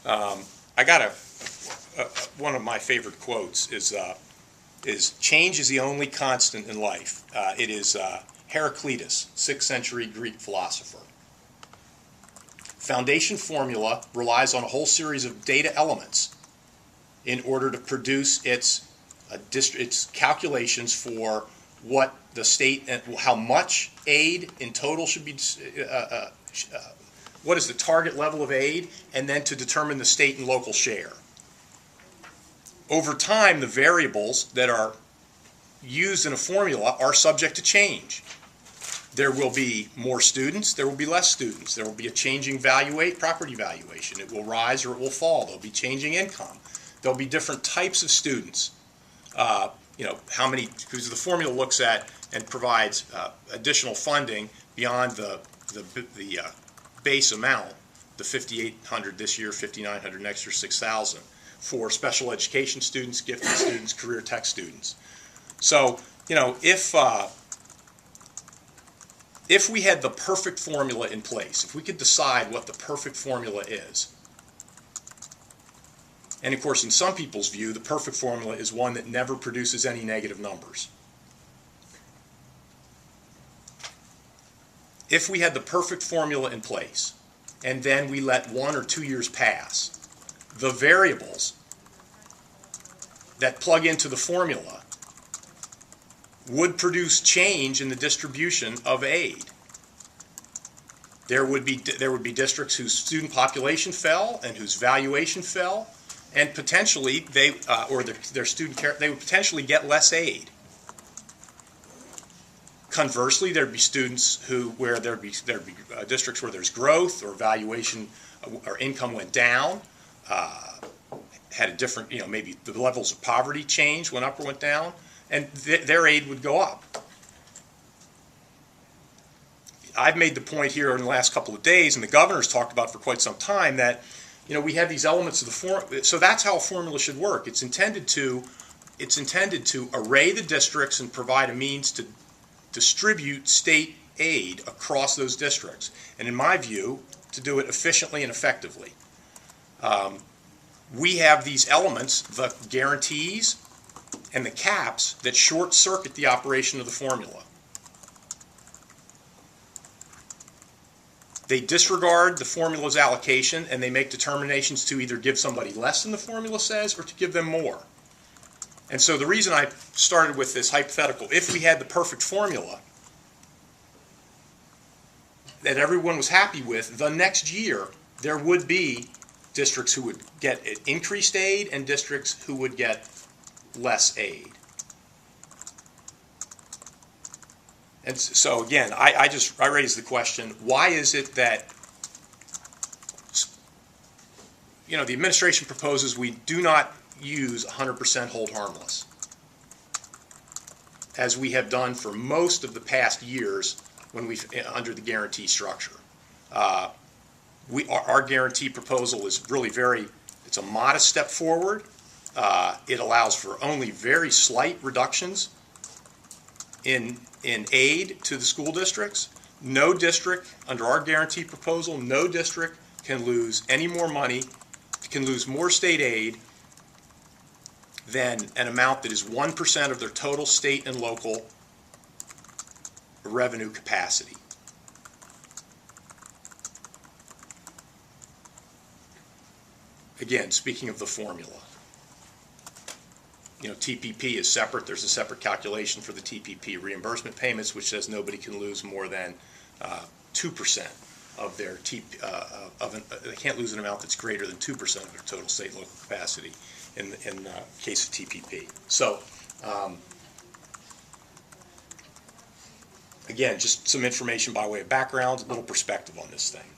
I got one of my favorite quotes is change is the only constant in life. It is Heraclitus, 6th century Greek philosopher. Foundation formula relies on a whole series of data elements in order to produce its calculations for what the state and how much aid in total should be, what is the target level of aid, and then to determine the state and local share. Over time, the variables that are used in a formula are subject to change. There will be more students, there will be less students. There will be a changing property valuation. It will rise or it will fall. There will be changing income. There will be different types of students. How many, because the formula looks at and provides additional funding beyond the base amount, the $5,800 this year, $5,900 next year, $6,000, for special education students, gifted students, career tech students. So, if we had the perfect formula in place, if we could decide what the perfect formula is, and of course in some people's view the perfect formula is one that never produces any negative numbers. If we had the perfect formula in place and then we let 1 or 2 years pass, the variables that plug into the formula would produce change in the distribution of aid. There would be districts whose student population fell and whose valuation fell, and potentially their student care, they would potentially get less aid. Conversely, there'd be students where there'd be districts where there's growth or valuation or income went down, had a different, maybe the levels of poverty changed, went up or went down, and their aid would go up. I've made the point here in the last couple of days, and the governor's talked about for quite some time, that we have these elements of the formula. So that's how a formula should work. It's intended to array the districts and provide a means to distribute state aid across those districts, and in my view, to do it efficiently and effectively. We have these elements, the guarantees and the caps, that short-circuit the operation of the formula. They disregard the formula's allocation, and they make determinations to either give somebody less than the formula says or to give them more. And so the reason I started with this hypothetical, if we had the perfect formula that everyone was happy with, the next year there would be districts who would get increased aid and districts who would get less aid. And so again, I raised the question, why is it that the administration proposes we do not use 100% hold harmless, as we have done for most of the past years when we've under the guarantee structure. Our guarantee proposal is really it's a modest step forward. It allows for only very slight reductions in aid to the school districts. No district, under our guarantee proposal, no district can lose any more money, can lose more state aid than an amount that is 1% of their total state and local revenue capacity. Again, speaking of the formula, TPP is separate. There's a separate calculation for the TPP reimbursement payments, which says nobody can lose more than 2% of their they can't lose an amount that's greater than 2% of their total state and local capacity in the case of TPP. So again, just some information by way of background, a little perspective on this thing.